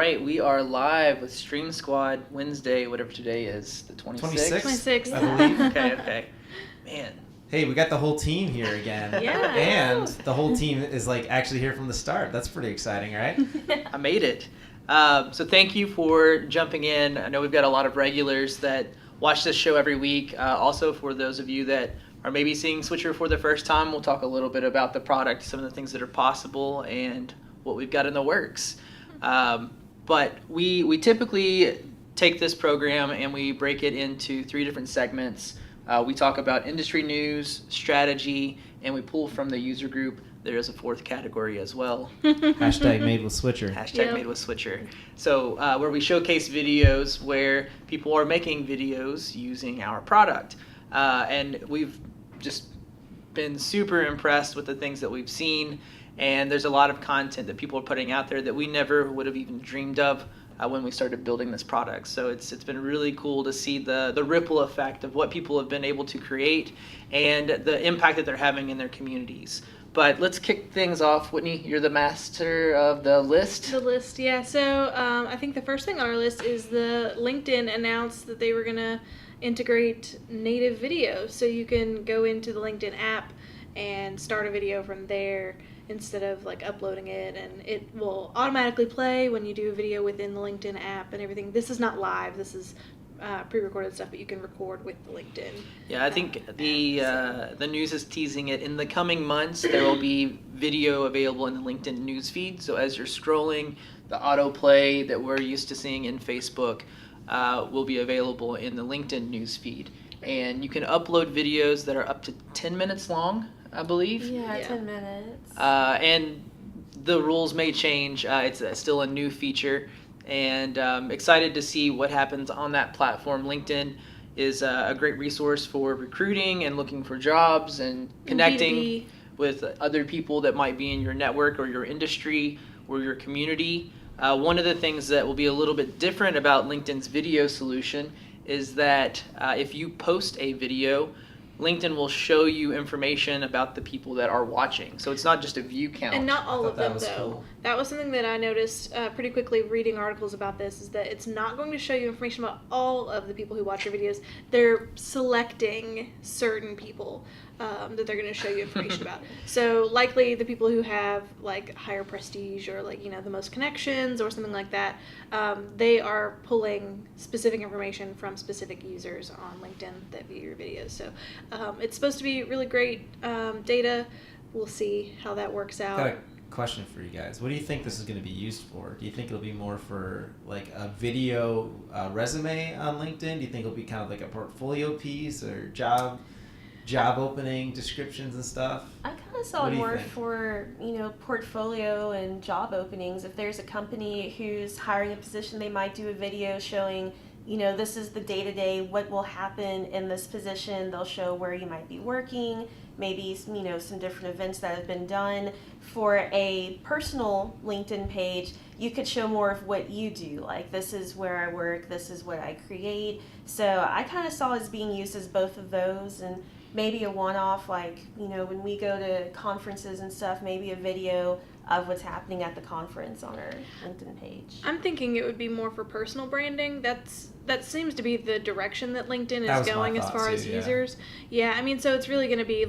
right, we are live with Stream Squad Wednesday, whatever today is, the 26th? 26th, I believe. Okay. Man. Hey, we got the whole team here again. Yeah. And the whole team is actually here from the start. That's pretty exciting, right? I made it. So thank you for jumping in. I know we've got a lot of regulars that watch this show every week. Also, for those of you that are maybe seeing Switcher for the first time, we'll talk a little bit about the product, some of the things that are possible, and what we've got in the works. But we typically take this program and we break it into 3 different segments. We talk about industry news, strategy, and we pull from the user group. There is a 4th category as well. Hashtag made with Switcher. Hashtag made with Switcher. So where we showcase videos where people are making videos using our product. And we've just been super impressed with the things that we've seen. And there's a lot of content that people are putting out there that we never would have even dreamed of when we started building this product. So it's been really cool to see the ripple effect of what people have been able to create and the impact that they're having in their communities. But let's kick things off. Whitney, you're the master of the list. The list, yeah. So I think the first thing on our list is the LinkedIn announced that they were going to integrate native video. So you can go into the LinkedIn app and start a video from there instead of uploading it, and it will automatically play when you do a video within the LinkedIn app and everything. This is not live. This is pre-recorded stuff, but you can record with the LinkedIn. Yeah, I think the news is teasing it. In the coming months, there will be video available in the LinkedIn newsfeed. So as you're scrolling, the autoplay that we're used to seeing in Facebook will be available in the LinkedIn newsfeed. And you can upload videos that are up to 10 minutes long, I believe. Yeah, 10 minutes. And the rules may change. It's still a new feature. And excited to see what happens on that platform. LinkedIn is a great resource for recruiting and looking for jobs and connecting B2B. with other people that might be in your network or your industry or your community. One of the things that will be a little bit different about LinkedIn's video solution is that if you post a video, LinkedIn will show you information about the people that are watching. So it's not just a view count. And not all of them, though. Cool. That was something that I noticed pretty quickly reading articles about this, is that it's not going to show you information about all of the people who watch your videos. They're selecting certain people that they're going to show you information about. So likely the people who have higher prestige or the most connections or something like that, they are pulling specific information from specific users on LinkedIn that view your videos. So it's supposed to be really great data. We'll see how that works out. Got a question for you guys. What do you think this is going to be used for? Do you think it'll be more for a video resume on LinkedIn? Do you think it'll be kind of like a portfolio piece or job opening descriptions and stuff? I kind of saw What it do you more think? for, portfolio and job openings. If there's a company who's hiring a position, they might do a video showing, this is the day-to-day, what will happen in this position. They'll show where you might be working, maybe, some different events that have been done. For a personal LinkedIn page, you could show more of what you do. This is where I work, this is what I create. So I kind of saw it as being used as both of those, and maybe a one-off, when we go to conferences and stuff, maybe a video of what's happening at the conference on our LinkedIn page. I'm thinking it would be more for personal branding. That seems to be the direction that LinkedIn That is was my going as thought far too, as yeah. users. Yeah, I mean, so it's really going to be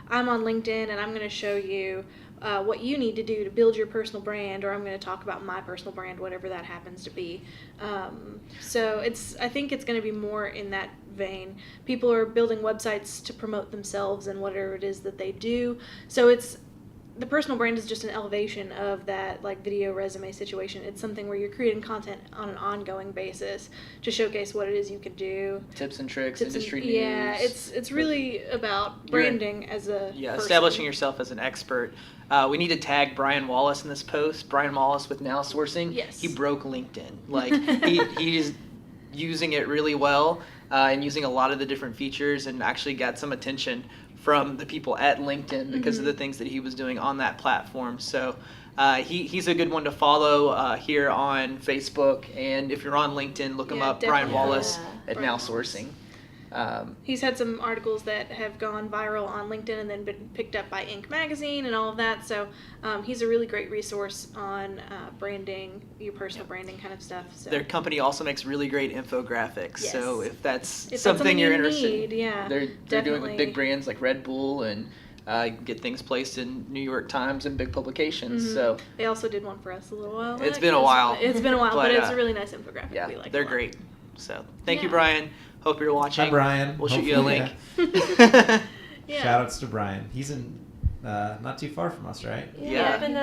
I'm on LinkedIn and I'm going to show you what you need to do to build your personal brand, or I'm going to talk about my personal brand, whatever that happens to be. So I think it's going to be more in that vein. People are building websites to promote themselves and whatever it is that they do. So the personal brand is just an elevation of that video resume situation. It's something where you're creating content on an ongoing basis to showcase what it is you can do. Tips and tricks, Tips industry and- news. Yeah, it's really about branding as a person. Establishing yourself as an expert. We need to tag Brian Wallace in this post. Brian Wallace with Now Sourcing. Yes. He broke LinkedIn. He's using it really well and using a lot of the different features, and actually got some attention from the people at LinkedIn because of the things that he was doing on that platform. So he's a good one to follow here on Facebook, and if you're on LinkedIn, look him Yeah, up, Brian definitely. Wallace at Brian Now Wallace. Sourcing. He's had some articles that have gone viral on LinkedIn and then been picked up by Inc. magazine and all of that. So he's a really great resource on branding, your personal branding kind of stuff. So. Their company also makes really great infographics. Yes. So if that's If something you're you interested need, yeah, they're doing definitely. with big brands like Red Bull and get things placed in New York Times and big publications. Mhm. So They also did one for us a little while back. It's been a while. It's been a while, But, but it's a really nice infographic. yeah, We like they're a lot. great. So thank you, Yeah. Brian. Hope you're watching. Hi, Brian. We'll shoot you a link. Hopefully, Yeah. Shout outs to Brian. He's in not too far from us, right? Yeah. Up in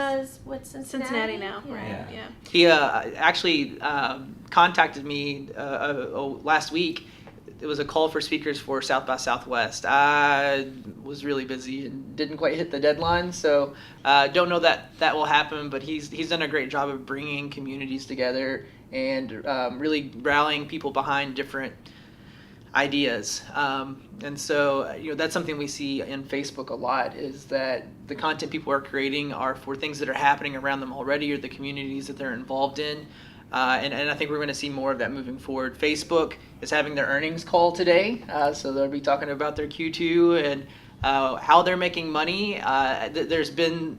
Cincinnati? Cincinnati now, Yeah. right? Yeah. Yeah. He actually contacted me last week. It was a call for speakers for South by Southwest. I was really busy and didn't quite hit the deadline, so don't know that will happen. But he's done a great job of bringing communities together and really rallying people behind different ideas. And so that's something we see in Facebook a lot, is that the content people are creating are for things that are happening around them already or the communities that they're involved in. And I think we're going to see more of that moving forward. Facebook is having their earnings call today, so they'll be talking about their Q2 and how they're making money. There's been,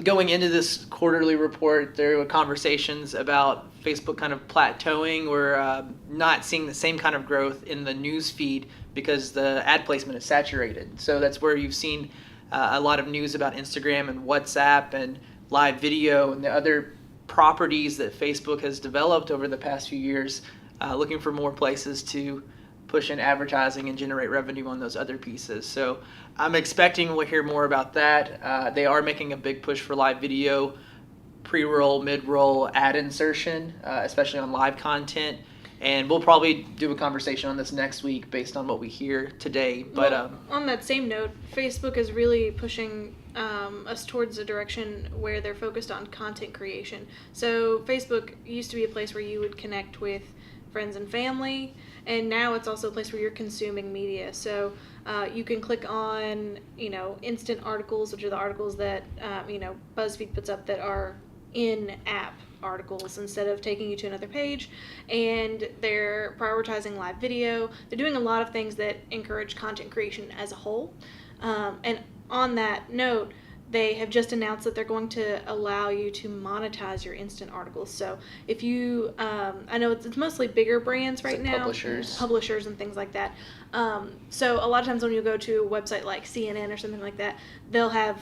going into this quarterly report, there were conversations about Facebook kind of plateauing or not seeing the same kind of growth in the news feed because the ad placement is saturated. So that's where you've seen a lot of news about Instagram and WhatsApp and live video and the other properties that Facebook has developed over the past few years, looking for more places to push in advertising and generate revenue on those other pieces. So I'm expecting we'll hear more about that. They are making a big push for live video, pre-roll, mid-roll ad insertion, especially on live content. And we'll probably do a conversation on this next week based on what we hear today. But Well, on that same note, Facebook is really pushing us towards a direction where they're focused on content creation. So Facebook used to be a place where you would connect with friends and family, and now it's also a place where you're consuming media. So you can click on, instant articles, which are the articles that, BuzzFeed puts up that are in-app articles instead of taking you to another page, and they're prioritizing live video. They're doing a lot of things that encourage content creation as a whole. And on that note, they have just announced that they're going to allow you to monetize your instant articles. So if you, I know it's mostly bigger brands right like now, publishers and things like that. So a lot of times when you go to a website like CNN or something like that, they'll have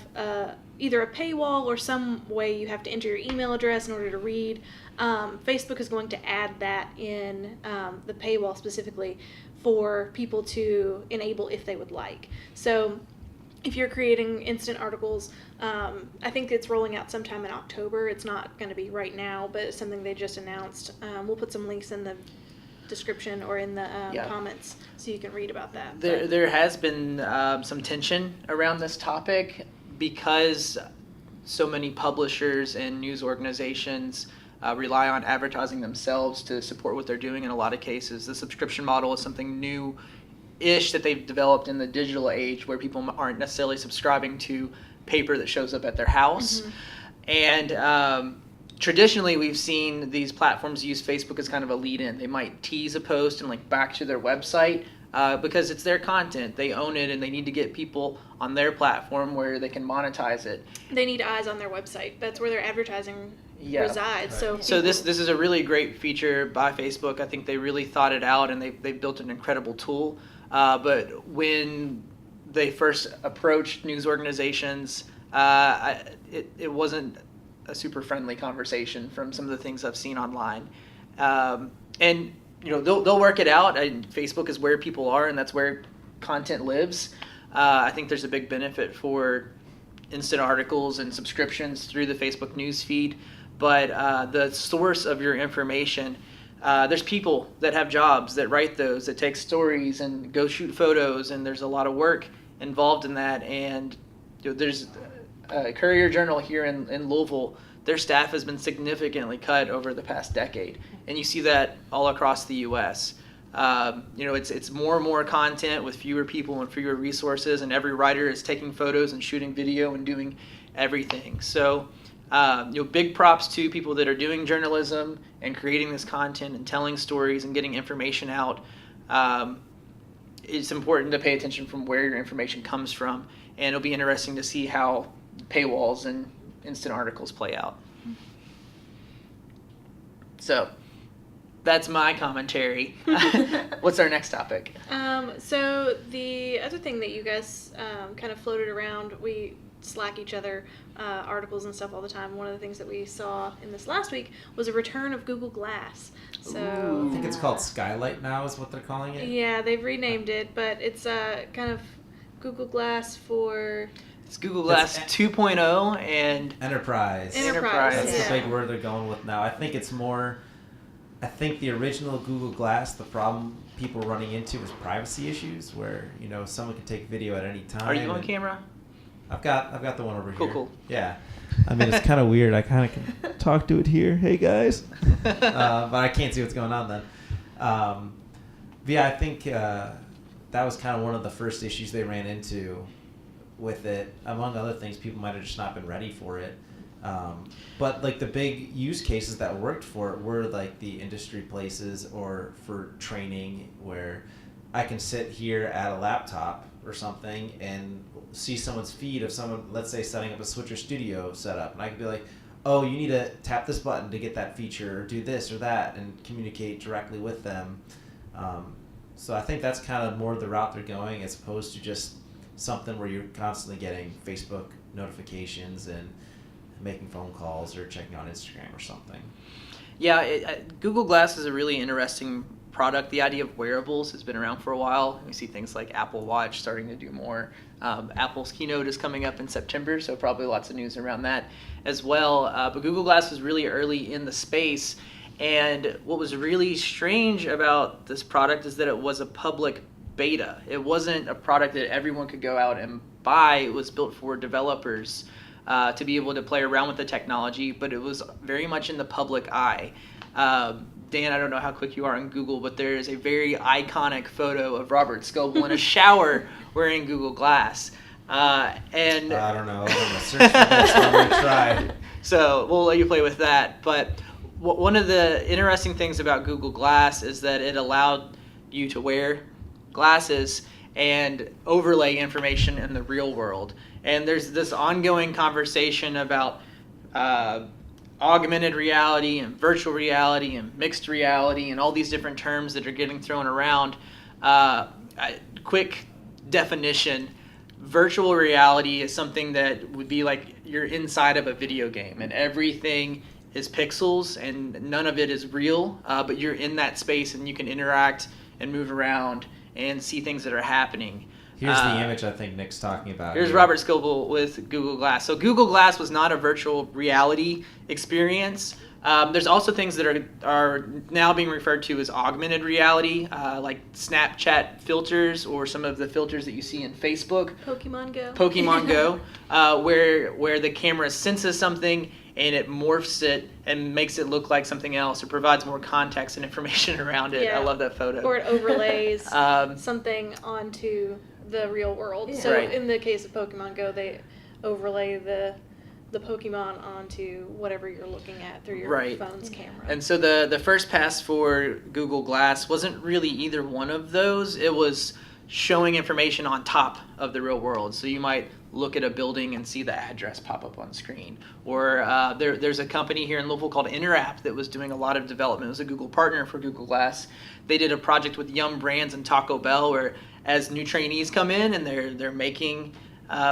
either a paywall or some way you have to enter your email address in order to read. Facebook is going to add that in the paywall specifically for people to enable if they would like. So if you're creating instant articles, I think it's rolling out sometime in October. It's not going to be right now, but it's something they just announced. We'll put some links in the description or in the comments so you can read about that. there has been some tension around this topic because so many publishers and news organizations rely on advertising themselves to support what they're doing in a lot of cases. The subscription model is something new-ish that they've developed in the digital age where people aren't necessarily subscribing to paper that shows up at their house. Mm-hmm. And traditionally we've seen these platforms use Facebook as kind of a lead-in. They might tease a post and link back to their website because it's their content. They own it and they need to get people on their platform where they can monetize it. They need eyes on their website. That's where their advertising resides. Right. So this is a really great feature by Facebook. I think they really thought it out and they've built an incredible tool. But when they first approached news organizations, it wasn't a super friendly conversation from some of the things I've seen online. And they'll work it out. Facebook is where people are, and that's where content lives. I think there's a big benefit for instant articles and subscriptions through the Facebook news feed. But the source of your information, there's people that have jobs that write those, that take stories and go shoot photos, and there's a lot of work involved in that. And there's a Courier Journal here in Louisville. Their staff has been significantly cut over the past decade, and you see that all across the U.S. It's more and more content with fewer people and fewer resources, and every writer is taking photos and shooting video and doing everything. So, big props to people that are doing journalism and creating this content and telling stories and getting information out. it's important to pay attention from where your information comes from, and it'll be interesting to see how paywalls and instant articles play out. So that's my commentary. What's our next topic? So the other thing that you guys kind of floated around, we Slack each other articles and stuff all the time. One of the things that we saw in this last week was a return of Google Glass. So Ooh. I think it's called Skylight now is what they're calling it. Yeah, they've renamed it, but it's kind of Google Glass for... It's Google Glass 2.0 and... Enterprise. That's yeah. the big word they're going with now. I think it's more... I think the original Google Glass, the problem people were running into was privacy issues where, you know, someone could take video at any time. Are you on camera? I've got the one over here. Cool. Yeah. I mean, it's kind of weird. I kind of can talk to it here. Hey, guys. But I can't see what's going on then. But yeah, I think that was kind of one of the first issues they ran into with it. Among other things, people might have just not been ready for it. But like the big use cases that worked for it were like the industry places or for training where I can sit here at a laptop or something and see someone's feed of someone, let's say, setting up a Switcher Studio setup. And I could be like, oh, you need to tap this button to get that feature or do this or that and communicate directly with them. So I think that's kind of more the route they're going as opposed to just something where you're constantly getting Facebook notifications and making phone calls or checking on Instagram or something. Yeah, Google Glass is a really interesting product. The idea of wearables has been around for a while. We see things like Apple Watch starting to do more. Apple's keynote is coming up in September, so probably lots of news around that as well. But Google Glass was really early in the space, and what was really strange about this product is that it was a public beta. It wasn't a product that everyone could go out and buy. It was built for developers to be able to play around with the technology, but it was very much in the public eye. Dan, I don't know how quick you are on Google, but there is a very iconic photo of Robert Scoble in a shower wearing Google Glass. And I don't know. I'm going to search for this. I'm going to try. So we'll let you play with that. But one of the interesting things about Google Glass is that it allowed you to wear glasses and overlay information in the real world. And there's this ongoing conversation about augmented reality and virtual reality and mixed reality and all these different terms that are getting thrown around. Quick definition, virtual reality is something that would be like you're inside of a video game and everything is pixels and none of it is real, but you're in that space and you can interact and move around and see things that are happening. Here's the image I think Nick's talking about. Here's Robert Scoble with Google Glass. So Google Glass was not a virtual reality experience. There's also things that are now being referred to as augmented reality, like Snapchat filters or some of the filters that you see in Facebook. Pokemon Go, where the camera senses something and it morphs it and makes it look like something else or provides more context and information around it. Yeah. I love that photo. Or it overlays something onto the real world. Yeah. So in the case of Pokemon Go, they overlay the Pokemon onto whatever you're looking at through your phone's camera. And so the first pass for Google Glass wasn't really either one of those. It was showing information on top of the real world. So you might look at a building and see the address pop up on screen. Or there's a company here in Louisville called Interapp that was doing a lot of development. It was a Google partner for Google Glass. They did a project with Yum Brands and Taco Bell where as new trainees come in and they're making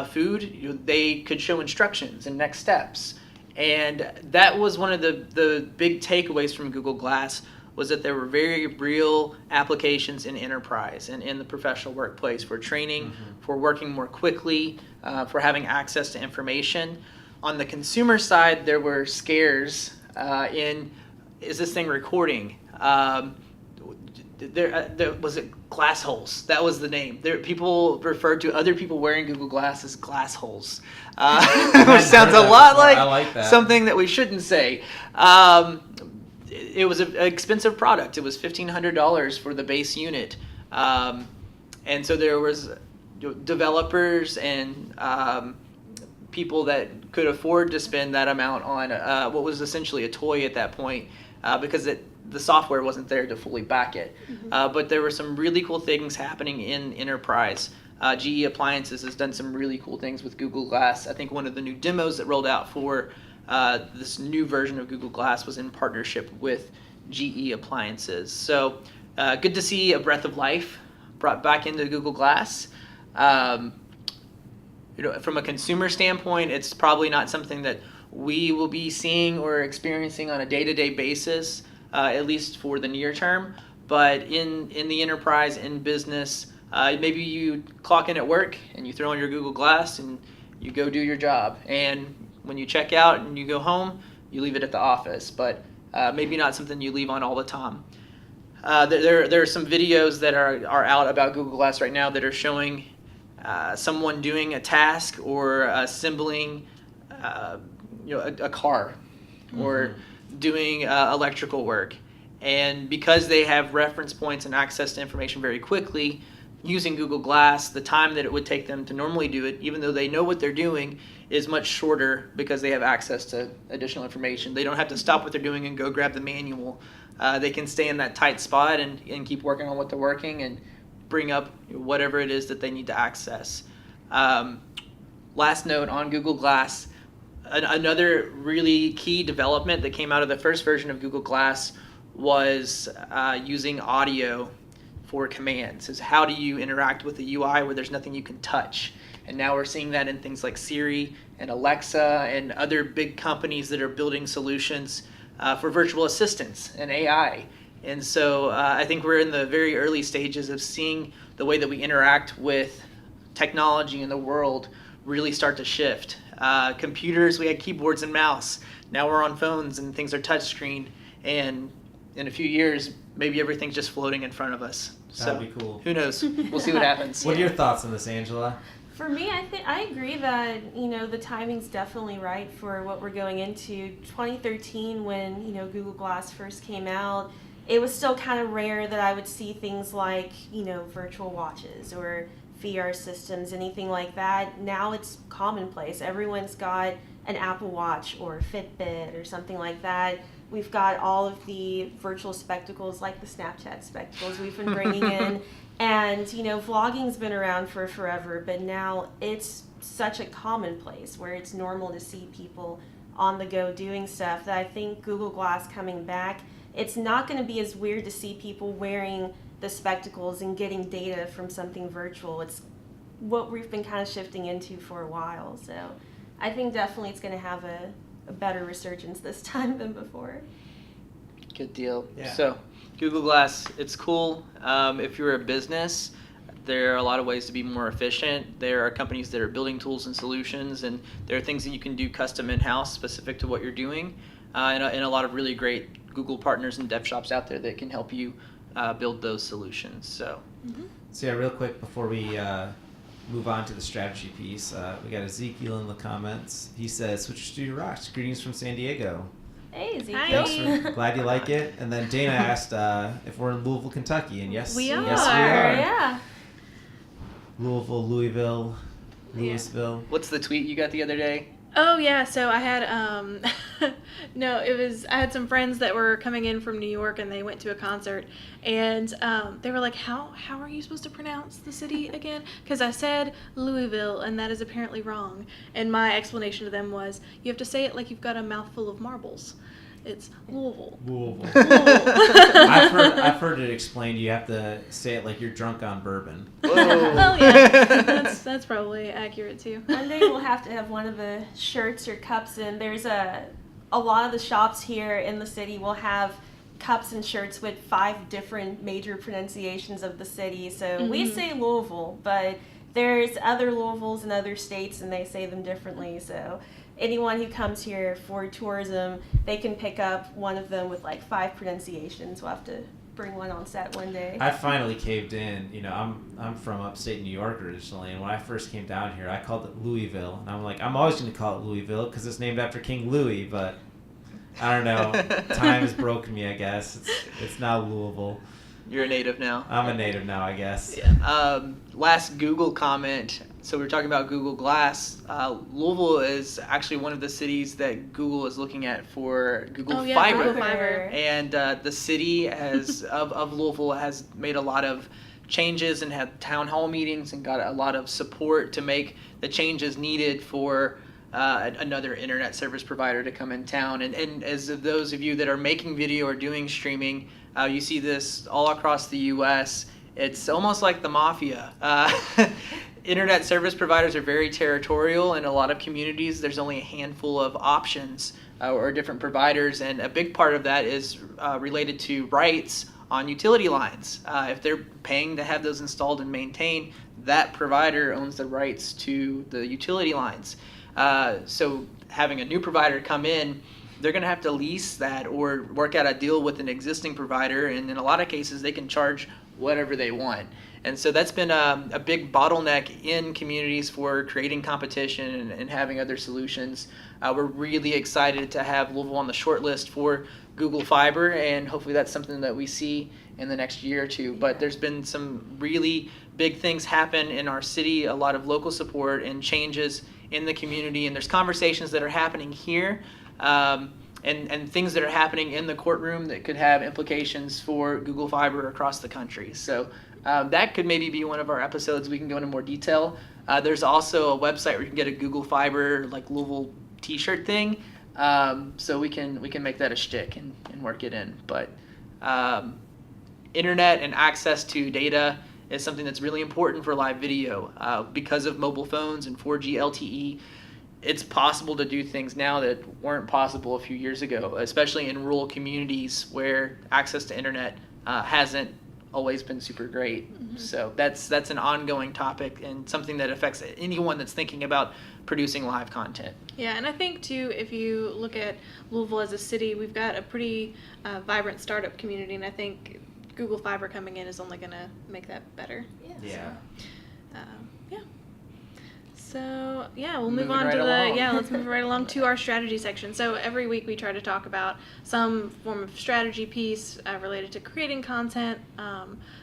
food, they could show instructions and next steps. And that was one of the big takeaways from Google Glass was that there were very real applications in enterprise and in the professional workplace for training, for working more quickly, for having access to information. On the consumer side, there were scares in, is this thing recording? There was it glass holes. That was the name. People referred to other people wearing Google Glass as glass holes, which sounds a lot like something that we shouldn't say. It was an expensive product. It was $1,500 for the base unit, and so there was developers and people that could afford to spend that amount on what was essentially a toy at that point, because the software wasn't there to fully back it. But there were some really cool things happening in enterprise. GE Appliances has done some really cool things with Google Glass. I think one of the new demos that rolled out for this new version of Google Glass was in partnership with GE Appliances. So good to see a breath of life brought back into Google Glass. From a consumer standpoint, it's probably not something that we will be seeing or experiencing on a day-to-day basis, at least for the near term. But in the enterprise, in business, maybe you clock in at work and you throw on your Google Glass and you go do your job. And when you check out and you go home, you leave it at the office. But maybe not something you leave on all the time. There are some videos that are out about Google Glass right now that are showing someone doing a task or assembling a car or doing electrical work. And because they have reference points and access to information very quickly, using Google Glass, the time that it would take them to normally do it, even though they know what they're doing, is much shorter because they have access to additional information. They don't have to stop what they're doing and go grab the manual. They can stay in that tight spot and keep working on what they're working and bring up whatever it is that they need to access. Last note on Google Glass, another really key development that came out of the first version of Google Glass was using audio for commands. Is how do you interact with the UI where there's nothing you can touch? And now we're seeing that in things like Siri and Alexa and other big companies that are building solutions for virtual assistants and AI. And so I think we're in the very early stages of seeing the way that we interact with technology in the world really start to shift. Computers, we had keyboards and mouse. Now we're on phones and things are touchscreen. And in a few years, maybe everything's just floating in front of us. That'd be cool. Who knows? We'll see what happens. What are your thoughts on this, Angela? For me, I agree that the timing's definitely right for what we're going into. 2013, when Google Glass first came out, it was still kind of rare that I would see things like virtual watches or VR systems, anything like that. Now it's commonplace. Everyone's got an Apple Watch or Fitbit or something like that. We've got all of the virtual spectacles like the Snapchat spectacles we've been bringing in. And, vlogging's been around for forever, but now it's such a commonplace where it's normal to see people on the go doing stuff that I think Google Glass coming back, it's not going to be as weird to see people wearing the spectacles and getting data from something virtual. It's what we've been kind of shifting into for a while. So I think definitely it's going to have a better resurgence this time than before. Good deal. Yeah. So Google Glass, it's cool. If you're a business, there are a lot of ways to be more efficient. There are companies that are building tools and solutions, and there are things that you can do custom in-house specific to what you're doing, and a lot of really great Google partners and dev shops out there that can help you build those solutions. So yeah, real quick before we move on to the strategy piece, we got Ezekiel in the comments. He says, Switch Studio rocks. Greetings from San Diego. Hey, Ezekiel. Hi. Glad you like it. And then Dana asked if we're in Louisville, Kentucky, and yes, We are. yes, we are. Yeah. Louisville, Louisville, Louisville. what's the tweet you got the other day? Oh yeah, so I had I had some friends that were coming in from New York and they went to a concert and they were like, how are you supposed to pronounce the city again? Because I said Louisville and that is apparently wrong. And my explanation to them was, you have to say it like you've got a mouthful of marbles. It's Louisville. Louisville. Louisville. I've heard it explained. You have to say it like you're drunk on bourbon. Whoa. Well, yeah, that's probably accurate too. One day we'll have to have one of the shirts or cups in. There's a lot of the shops here in the city will have cups and shirts with 5 different major pronunciations of the city. So we say Louisville, but there's other Louisvilles in other states and they say them differently. So anyone who comes here for tourism, they can pick up one of them with like 5 pronunciations. We'll have to bring one on set one day. I finally caved in. I'm from upstate New York originally, and when I first came down here, I called it Louisville, and I'm like, I'm always going to call it Louisville because it's named after King Louis, but I don't know. Time has broken me, I guess. It's now Louisville. You're a native now. I'm a native now, I guess. Yeah. Last Google comment. So we were talking about Google Glass. Louisville is actually one of the cities that Google is looking at for Google Fiber. Google Fiber. And the city of Louisville has made a lot of changes and had town hall meetings and got a lot of support to make the changes needed for another internet service provider to come in town. And as of those of you that are making video or doing streaming, you see this all across the U.S. It's almost like the mafia. Internet service providers are very territorial. In a lot of communities, there's only a handful of options or different providers, and a big part of that is related to rights on utility lines. If they're paying to have those installed and maintained, that provider owns the rights to the utility lines. So having a new provider come in, they're going to have to lease that or work out a deal with an existing provider, and in a lot of cases they can charge whatever they want. And so that's been a big bottleneck in communities for creating competition and having other solutions. We're really excited to have Louisville on the short list for Google Fiber, and hopefully that's something that we see in the next year or two. But there's been some really big things happen in our city, a lot of local support and changes in the community, and there's conversations that are happening here and things that are happening in the courtroom that could have implications for Google Fiber across the country. So that could maybe be one of our episodes. We can go into more detail. There's also a website where you can get a Google Fiber like Louisville t-shirt thing. So we can make that a shtick and work it in. But internet and access to data is something that's really important for live video. Because of mobile phones and 4G LTE, it's possible to do things now that weren't possible a few years ago, especially in rural communities where access to internet hasn't always been super great. Mm-hmm. So that's an ongoing topic and something that affects anyone that's thinking about producing live content. Yeah, and I think too, if you look at Louisville as a city, we've got a pretty vibrant startup community, and I think Google Fiber coming in is only going to make that better. Yeah. So we'll move on to let's move right along to our strategy section. So every week we try to talk about some form of strategy piece related to creating content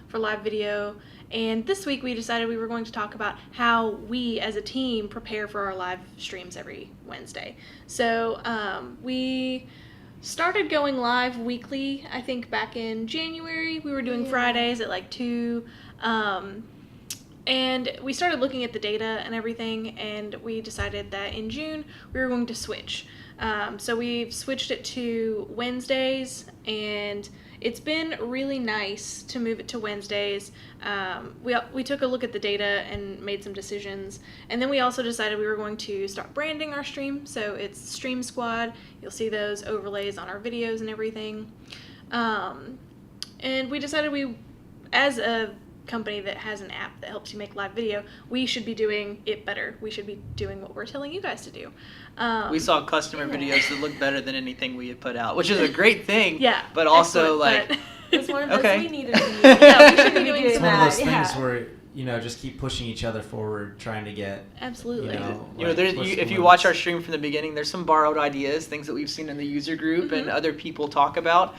for live video. And this week we decided we were going to talk about how we as a team prepare for our live streams every Wednesday. So we started going live weekly, I think back in January. We were doing Fridays at like 2. And we started looking at the data and everything, and we decided that in June we were going to switch. So we've switched it to Wednesdays, and it's been really nice to move it to Wednesdays. We took a look at the data and made some decisions, and then we also decided we were going to start branding our stream. So it's Stream Squad. You'll see those overlays on our videos and everything. And we decided as a company that has an app that helps you make live video, we should be doing it better. We should be doing what we're telling you guys to do. We saw customer videos that looked better than anything we had put out, which is a great thing. Yeah, but also it's one of those okay. We needed to be. Yeah, we should be doing It's one of those that. things where just keep pushing each other forward, trying to get absolutely. If you watch our stream from the beginning, there's some borrowed ideas, things that we've seen in the user group and other people talk about.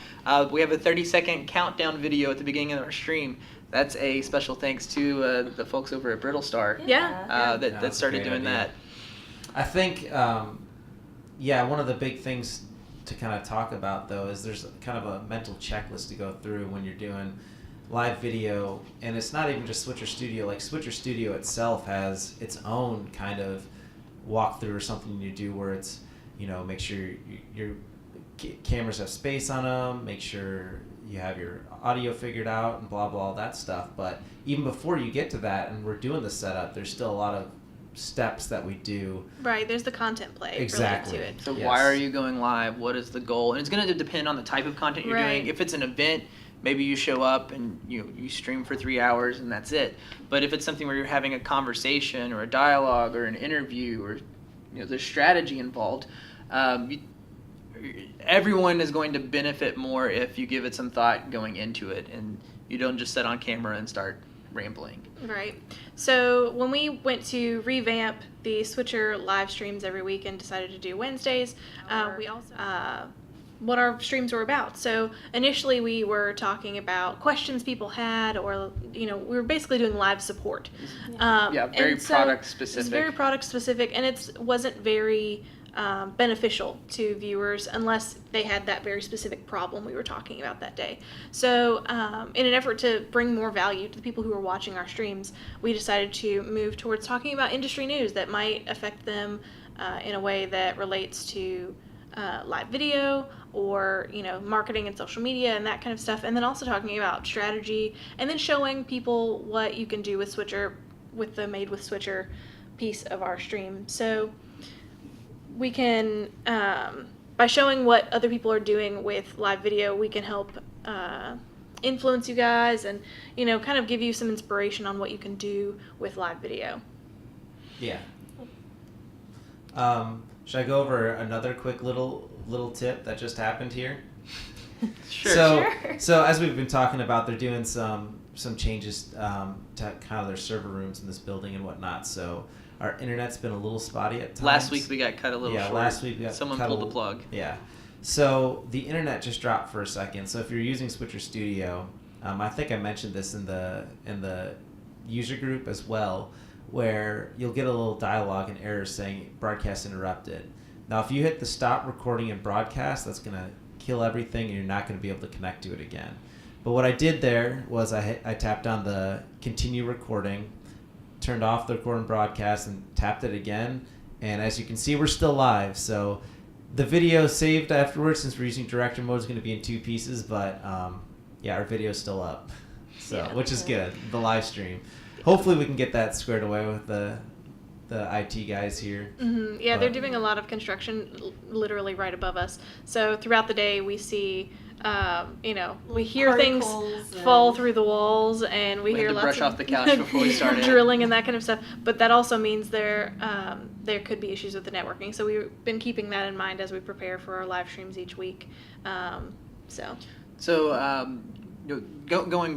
We have a 30-second countdown video at the beginning of our stream. That's a special thanks to the folks over at Brittle Star that started doing that. I think, one of the big things to kind of talk about, though, is there's kind of a mental checklist to go through when you're doing live video. And it's not even just Switcher Studio. Like, Switcher Studio itself has its own kind of walkthrough or something you do where it's, make sure your cameras have space on them, make sure you have your audio figured out and blah, blah, all that stuff. But even before you get to that and we're doing the setup, there's still a lot of steps that we do. Right, there's the content play exactly. related to it. So why are you going live? What is the goal? And it's going to depend on the type of content you're doing. If it's an event, maybe you show up and you stream for 3 hours and that's it. But if it's something where you're having a conversation or a dialogue or an interview or there's strategy involved, everyone is going to benefit more if you give it some thought going into it and you don't just sit on camera and start rambling. Right. So when we went to revamp the Switcher live streams every week and decided to do Wednesdays, we also what our streams were about. So initially we were talking about questions people had, or we were basically doing live support. Very product It's specific. very product specific, and it wasn't very beneficial to viewers unless they had that very specific problem we were talking about that day. So in an effort to bring more value to the people who were watching our streams, we decided to move towards talking about industry news that might affect them in a way that relates to live video or marketing and social media and that kind of stuff, and then also talking about strategy, and then showing people what you can do with Switcher, with the Made with Switcher piece of our stream. So we can, by showing what other people are doing with live video, we can help influence you guys and kind of give you some inspiration on what you can do with live video. Yeah. Should I go over another quick little tip that just happened here? Sure. So as we've been talking about, they're doing some changes to kind of their server rooms in this building and whatnot. So our internet's been a little spotty at times. Last week we got cut a little short. Yeah, last week we got someone cut pulled the plug. Yeah. So the internet just dropped for a second. So if you're using Switcher Studio, I think I mentioned this in the user group as well, where you'll get a little dialogue and errors saying broadcast interrupted. Now, if you hit the stop recording and broadcast, that's going to kill everything and you're not going to be able to connect to it again. But what I did there was I tapped on the continue recording, turned off the record and broadcast, and tapped it again. And as you can see, we're still live. So the video saved afterwards, since we're using director mode, is going to be in 2 pieces. But our video is still up, which is good, the live stream. Hopefully we can get that squared away with the IT guys here. Mm-hmm. Yeah, they're doing a lot of construction literally right above us. So throughout the day we see, we hear things fall through the walls, and we hear had to lots brush of off the couch before we started. drilling and that kind of stuff. But that also means there could be issues with the networking. So we've been keeping that in mind as we prepare for our live streams each week. Going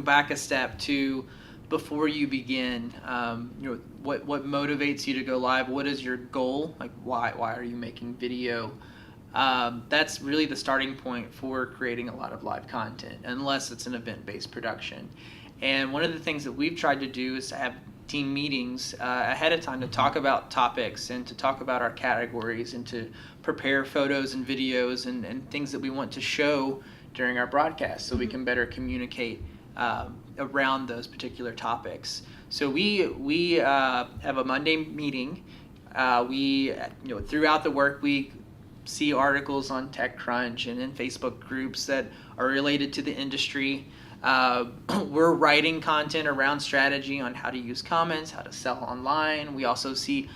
back a step to before you begin, what motivates you to go live? What is your goal? Like, why are you making video? That's really the starting point for creating a lot of live content, unless it's an event-based production. And one of the things that we've tried to do is to have team meetings ahead of time to talk about topics and to talk about our categories and to prepare photos and videos and things that we want to show during our broadcast so we can better communicate around those particular topics. So we have a Monday meeting. Throughout the work week, see articles on TechCrunch and in Facebook groups that are related to the industry. We're writing content around strategy on how to use comments, how to sell online. We also see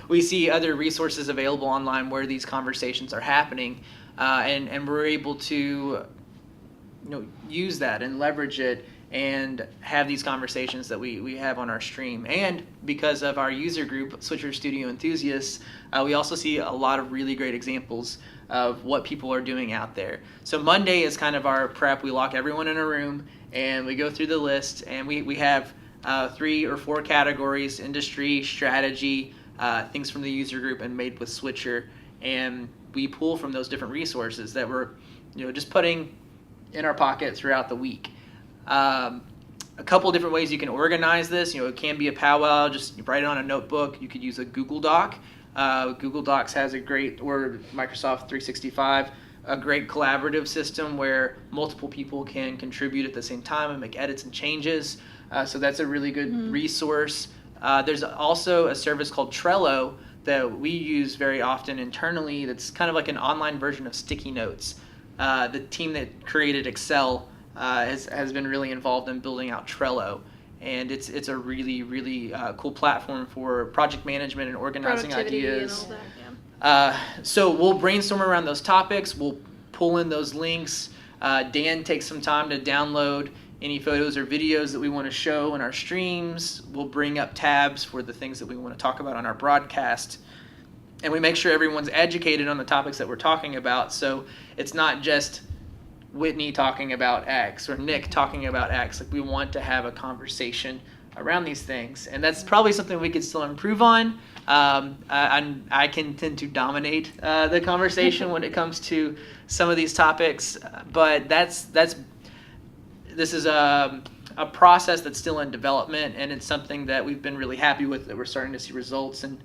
we see other resources available online where these conversations are happening, and we're able to use that and leverage it and have these conversations that we have on our stream. And because of our user group, Switcher Studio Enthusiasts, we also see a lot of really great examples of what people are doing out there. So Monday is kind of our prep. We lock everyone in a room and we go through the list, and we have 3 or 4 categories: industry, strategy, things from the user group, and Made with Switcher. And we pull from those different resources that we're just putting in our pocket throughout the week. A couple different ways you can organize this. It can be a powwow, just write it on a notebook. You could use a Google Doc. Google Docs has or Microsoft 365, a great collaborative system where multiple people can contribute at the same time and make edits and changes. So that's a really good resource. There's also a service called Trello that we use very often internally that's kind of like an online version of sticky notes. The team that created Excel has been really involved in building out Trello, and it's a really, really cool platform for project management and organizing ideas. And all that, So we'll brainstorm around those topics. We'll pull in those links. Dan takes some time to download any photos or videos that we want to show in our streams. We'll bring up tabs for the things that we want to talk about on our broadcast. And we make sure everyone's educated on the topics that we're talking about. So it's not just Whitney talking about X or Nick talking about X. Like, we want to have a conversation around these things. And that's probably something we could still improve on, I can tend to dominate the conversation when it comes to some of these topics, but this is a process that's still in development, and it's something that we've been really happy with, that we're starting to see results, and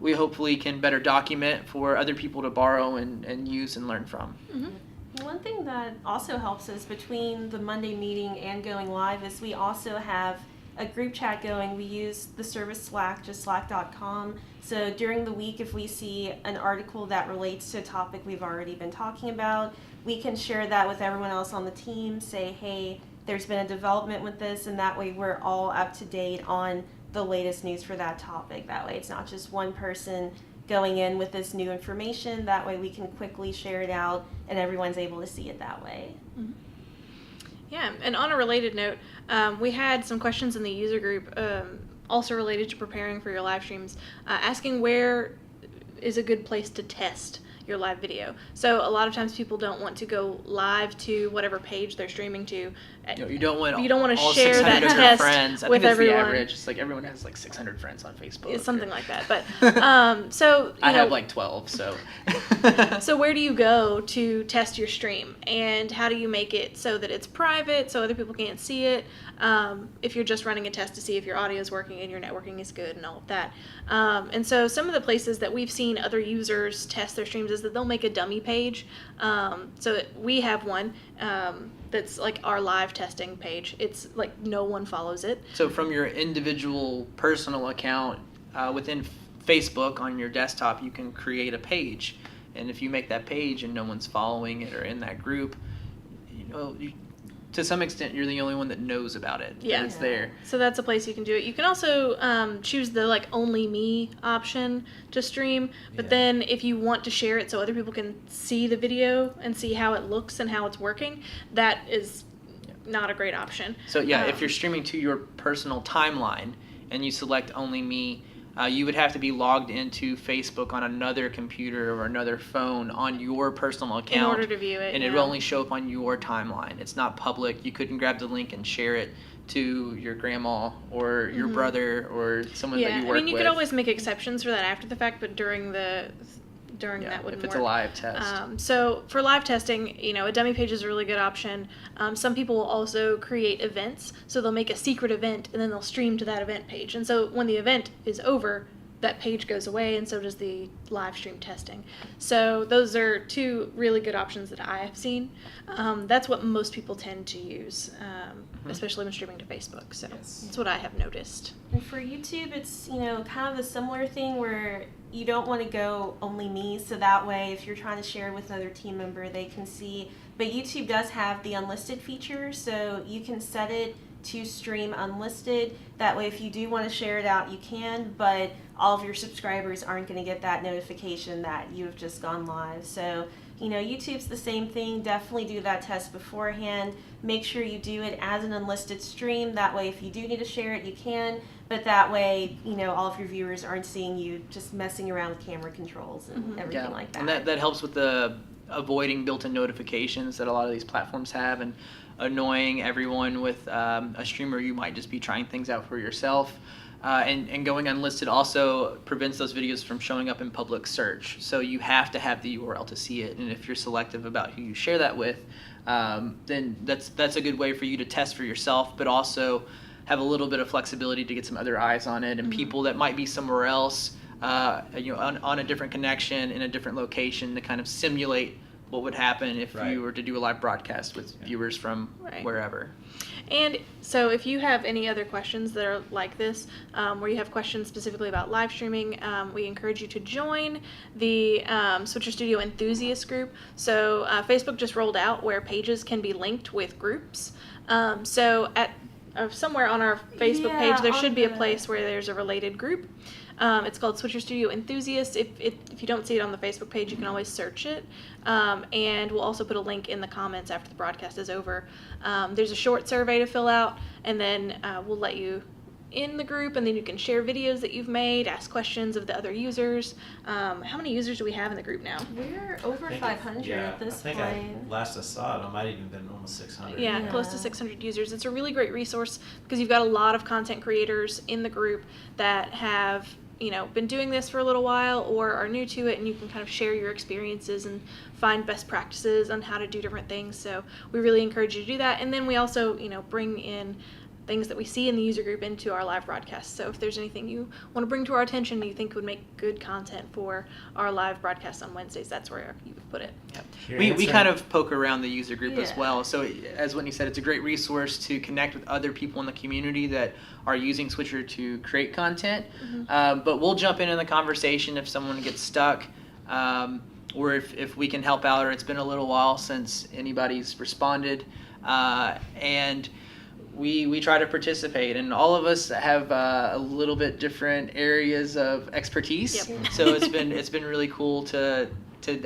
we hopefully can better document for other people to borrow and use and learn from. Mm-hmm. One thing that also helps us between the Monday meeting and going live is we also have a group chat going. We use the service Slack, just slack.com. So during the week, if we see an article that relates to a topic we've already been talking about, we can share that with everyone else on the team, say, hey, there's been a development with this, and that way we're all up to date on the latest news for that topic. That way it's not just one person going in with this new information. That way we can quickly share it out and everyone's able to see it that way. Mm-hmm. Yeah, and on a related note, we had some questions in the user group also related to preparing for your live streams, asking where is a good place to test your live video. So a lot of times people don't want to go live to whatever page they're streaming to. You don't want to all share 600 that of your test friends. I with think that's everyone. the average. It's like everyone has like 600 friends on Facebook. It's something like that. But so I have like 12. So so where do you go to test your stream, and how do you make it so that it's private so other people can't see it? If you're just running a test to see if your audio is working and your networking is good and all of that. And so some of the places that we've seen other users test their streams is that they'll make a dummy page. So we have one that's like our live testing page. It's like no one follows it. So from your individual personal account within Facebook on your desktop, you can create a page. And if you make that page and no one's following it or in that group, to some extent, you're the only one that knows about it. Yeah. And it's there. So that's a place you can do it. You can also choose the like only me option to stream, but then if you want to share it so other people can see the video and see how it looks and how it's working, that is not a great option. So if you're streaming to your personal timeline and you select only me, you would have to be logged into Facebook on another computer or another phone on your personal account in order to view it. And it will only show up on your timeline. It's not public. You couldn't grab the link and share it to your grandma or your brother or someone that you work with. I mean, you could always make exceptions for that after the fact, but during that wouldn't work. If it's a live test. So for live testing, a dummy page is a really good option. Some people will also create events, so they'll make a secret event and then they'll stream to that event page. And so when the event is over, that page goes away, and so does the live stream testing. So those are two really good options that I have seen. That's what most people tend to use, especially when streaming to Facebook. So that's what I have noticed. And for YouTube, it's kind of a similar thing where you don't want to go only me, so that way if you're trying to share with another team member, they can see. But YouTube does have the unlisted feature, so you can set it to stream unlisted. That way if you do want to share it out, you can, but all of your subscribers aren't going to get that notification that you have just gone live. So YouTube's the same thing. Definitely do that test beforehand. Make sure you do it as an unlisted stream. That way if you do need to share it, you can, but that way all of your viewers aren't seeing you just messing around with camera controls and everything like that. And that helps with the avoiding built-in notifications that a lot of these platforms have, and annoying everyone with a streamer. You might just be trying things out for yourself. And going unlisted also prevents those videos from showing up in public search. So you have to have the URL to see it. And if you're selective about who you share that with, then that's a good way for you to test for yourself, but also have a little bit of flexibility to get some other eyes on it, and people that might be somewhere else, on a different connection in a different location, to kind of simulate what would happen if you were to do a live broadcast with viewers from wherever. And so if you have any other questions that are like this, where you have questions specifically about live streaming, we encourage you to join the Switcher Studio Enthusiast group. So Facebook just rolled out where pages can be linked with groups. So at somewhere on our Facebook page, there should be a place where there's a related group. It's called Switcher Studio Enthusiast. If you don't see it on the Facebook page, you can always search it. And we'll also put a link in the comments after the broadcast is over. There's a short survey to fill out, and then we'll let you in the group, and then you can share videos that you've made, ask questions of the other users. How many users do we have in the group now? We're over 500 at this point. Last I saw it, it might have even been almost 600. Yeah, close to 600 users. It's a really great resource because you've got a lot of content creators in the group that have been doing this for a little while or are new to it, and you can kind of share your experiences and find best practices on how to do different things. So we really encourage you to do that. And then we also, bring in things that we see in the user group into our live broadcast. So if there's anything you want to bring to our attention that you think would make good content for our live broadcast on Wednesdays, that's where you would put it. Yeah. We kind of poke around the user group as Yeah. well. So as Whitney said, it's a great resource to connect with other people in the community that are using Switcher to create content. But we'll jump in the conversation if someone gets stuck, or if we can help out, or it's been a little while since anybody's responded. And we try to participate, and all of us have a little bit different areas of expertise. Yep. So it's been really cool to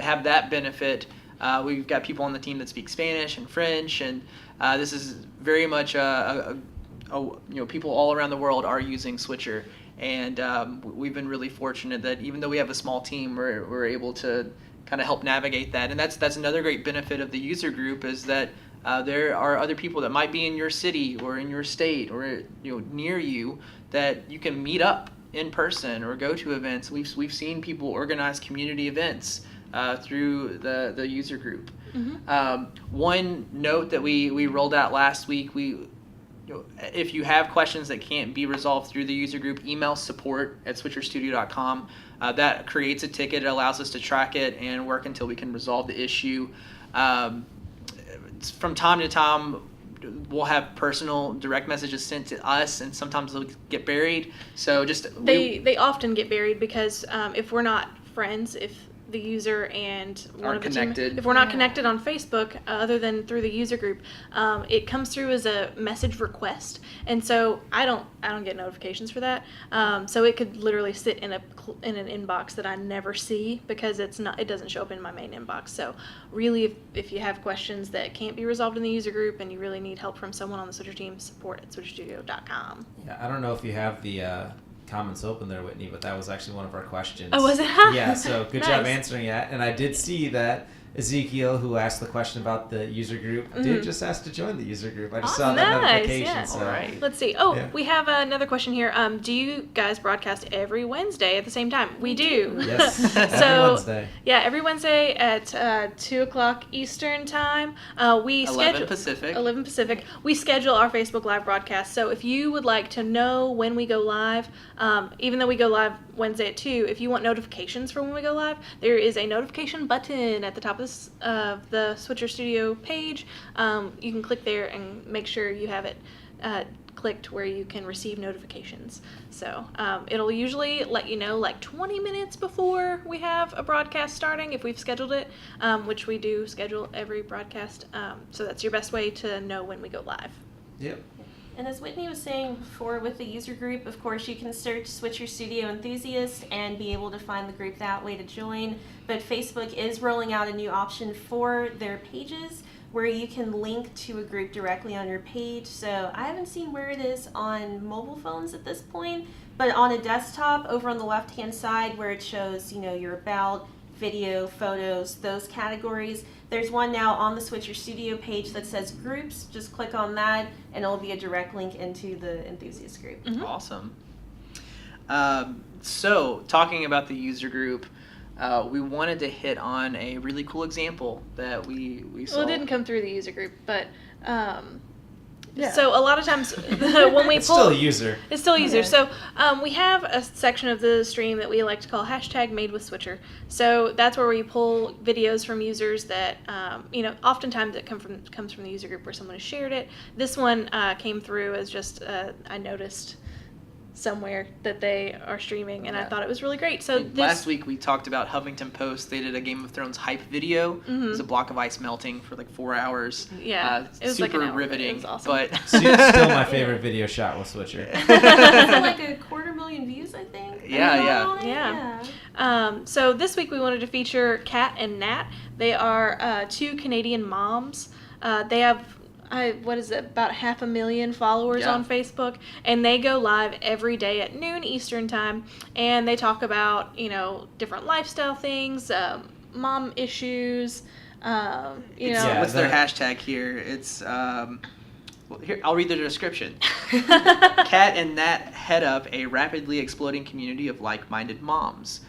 have that benefit. We've got people on the team that speak Spanish and French, and this is very much people all around the world are using Switcher, and we've been really fortunate that even though we have a small team, we're able to kind of help navigate that. And that's another great benefit of the user group, is that there are other people that might be in your city or in your state or near you that you can meet up in person or go to events. We've seen people organize community events through the user group. One note that we rolled out last week, if you have questions that can't be resolved through the user group, email support@switcherstudio.com. That creates a ticket. It allows us to track it and work until we can resolve the issue. From time to time, we'll have personal direct messages sent to us, and sometimes they'll get buried. So They often get buried because if we're not friends, if the user and one Aren't of the team, connected. if we're not connected on Facebook, other than through the user group, it comes through as a message request, and so I don't get notifications for that. So it could literally sit in an inbox that I never see because it doesn't show up in my main inbox. So really, if you have questions that can't be resolved in the user group and you really need help from someone on the Switcher team, support@switcherstudio.com. Yeah, I don't know if you have the comments open there, Whitney, but that was actually one of our questions. Oh, was it? Yeah, so good Nice. job answering that. And I did see that Ezekiel, who asked the question about the user group, did just ask to join the user group. I just saw that Nice, notification. yeah. So. All right. Let's see. Oh, Yeah. we have another question here. Do you guys broadcast every Wednesday at the same time? We do. Yes, every So, Wednesday. yeah, every Wednesday at 2 o'clock Eastern time. We 11 Pacific. 11 Pacific. We schedule our Facebook Live broadcast. So if you would like to know when we go live, even though we go live Wednesday at 2, if you want notifications for when we go live, there is a notification button at the top of the Switcher Studio page. You can click there and make sure you have it clicked where you can receive notifications. So it'll usually let you know like 20 minutes before we have a broadcast starting if we've scheduled it, which we do schedule every broadcast. So that's your best way to know when we go live. Yep. And as Whitney was saying before with the user group, of course, you can search Switcher Studio Enthusiast and be able to find the group that way to join. But Facebook is rolling out a new option for their pages where you can link to a group directly on your page. So I haven't seen where it is on mobile phones at this point, but on a desktop over on the left-hand side where it shows, your about, video, photos, those categories. There's one now on the Switcher Studio page that says groups. Just click on that and it'll be a direct link into the enthusiast group. Awesome. So talking about the user group, we wanted to hit on a really cool example that we saw. Well, it didn't come through the user group, but Yeah. so a lot of times when we It's pull, still a user. it's still a user. Okay. So we have a section of the stream that we like to call #MadeWithSwitcher. So that's where we pull videos from users that oftentimes it comes from the user group where someone has shared it. This one came through as just I noticed somewhere that they are streaming, and I Yeah. thought it was really great. So Last week we talked about Huffington Post. They did a Game of Thrones hype video. It was a block of ice melting for like 4 hours. Yeah, it was like super an hour, but it riveting. was awesome. But Still my favorite video shot with Switcher. It's like 250,000 views, I think. Yeah. So this week we wanted to feature Kat and Nat. They are 2 Canadian moms. They have about 500,000 followers Yeah. on Facebook, and they go live every day at noon Eastern time, and they talk about different lifestyle things, mom issues, Yeah, what's their the- hashtag here? It's Well, here, I'll read the description. Kat and Nat head up a rapidly exploding community of like-minded moms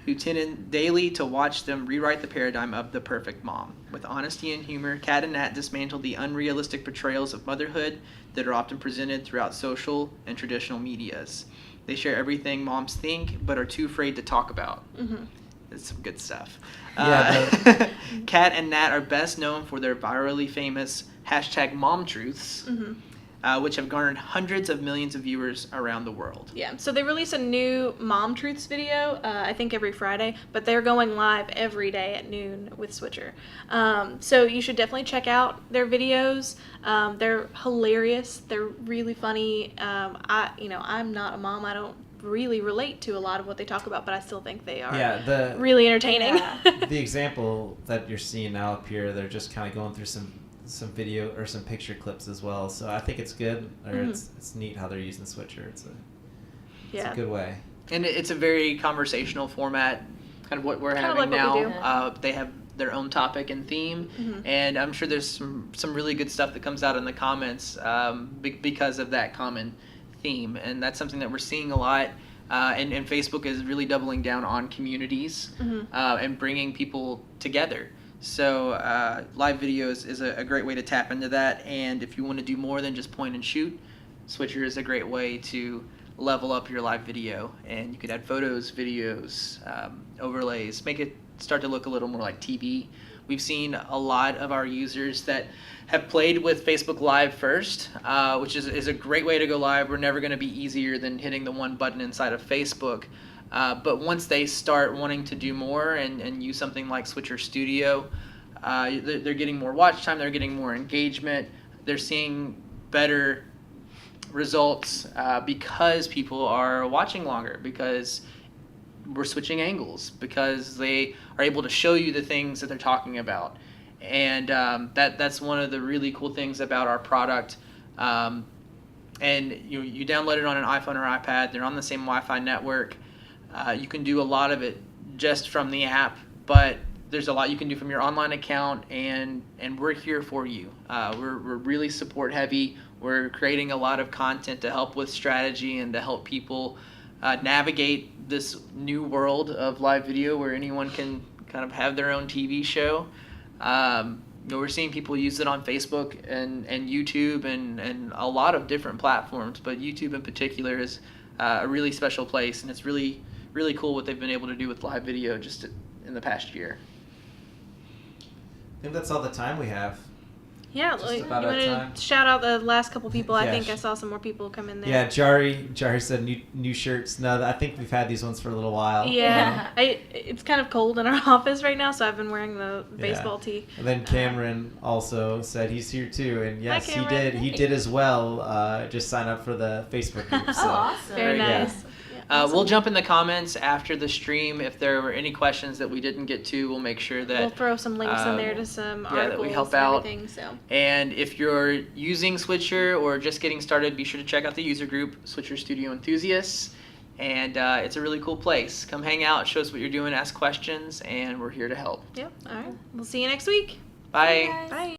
who tune in daily to watch them rewrite the paradigm of the perfect mom. With honesty and humor, Kat and Nat dismantle the unrealistic portrayals of motherhood that are often presented throughout social and traditional medias. They share everything moms think but are too afraid to talk about. Mm-hmm. It's some good stuff. Yeah, Kat and Nat are best known for their virally famous #MomTruths, which have garnered hundreds of millions of viewers around the world. Yeah, so they release a new Mom Truths video, I think every Friday, but they're going live every day at noon with Switcher. So you should definitely check out their videos. They're hilarious. They're really funny. I'm not a mom. I don't really relate to a lot of what they talk about, but I still think they are really entertaining. Yeah. The example that you're seeing now up here, they're just kind of going through some video or some picture clips as well. So I think it's good, or it's neat how they're using Switcher. It's a good way. And it's a very conversational format, kind of what we're having like what we now. They have their own topic and theme, and I'm sure there's some really good stuff that comes out in the comments because of that common theme, and that's something that we're seeing a lot. And Facebook is really doubling down on communities and bringing people together. So live videos is a great way to tap into that, and if you want to do more than just point and shoot, Switcher is a great way to level up your live video, and you could add photos, videos, overlays, make it start to look a little more like TV. We've seen a lot of our users that have played with Facebook Live first, which is a great way to go live. We're never going to be easier than hitting the one button inside of Facebook. But once they start wanting to do more and use something like Switcher Studio, they're getting more watch time, they're getting more engagement, they're seeing better results because people are watching longer, because we're switching angles, because they are able to show you the things that they're talking about. And that's one of the really cool things about our product. And you download it on an iPhone or iPad. They're on the same Wi-Fi network. You can do a lot of it just from the app, but there's a lot you can do from your online account, and we're here for you. We're really support heavy. We're creating a lot of content to help with strategy and to help people navigate this new world of live video where anyone can kind of have their own TV show. We're seeing people use it on Facebook and YouTube and a lot of different platforms, but YouTube in particular is a really special place, and it's really, really cool what they've been able to do with live video just in the past year. I think that's all the time we have. Yeah, Just you about out of want time. to shout out the last couple people. I Yeah, think I saw some more people come in there. Yeah, Jari said new shirts. No, I think we've had these ones for a little while. Yeah, it's kind of cold in our office right now, so I've been wearing the baseball tee. And then Cameron also said he's here too, and yes, Hi, he Cameron. did. He did as well. Just sign up for the Facebook group. So. Oh, awesome. Very Yeah. nice. We'll jump in the comments after the stream. If there were any questions that we didn't get to, we'll make sure that We'll throw some links in there to some that articles we help and out. everything. So And if you're using Switcher or just getting started, be sure to check out the user group, Switcher Studio Enthusiasts. And it's a really cool place. Come hang out, show us what you're doing, ask questions, and we're here to help. All right. We'll see you next week. Bye. Bye, guys. Bye.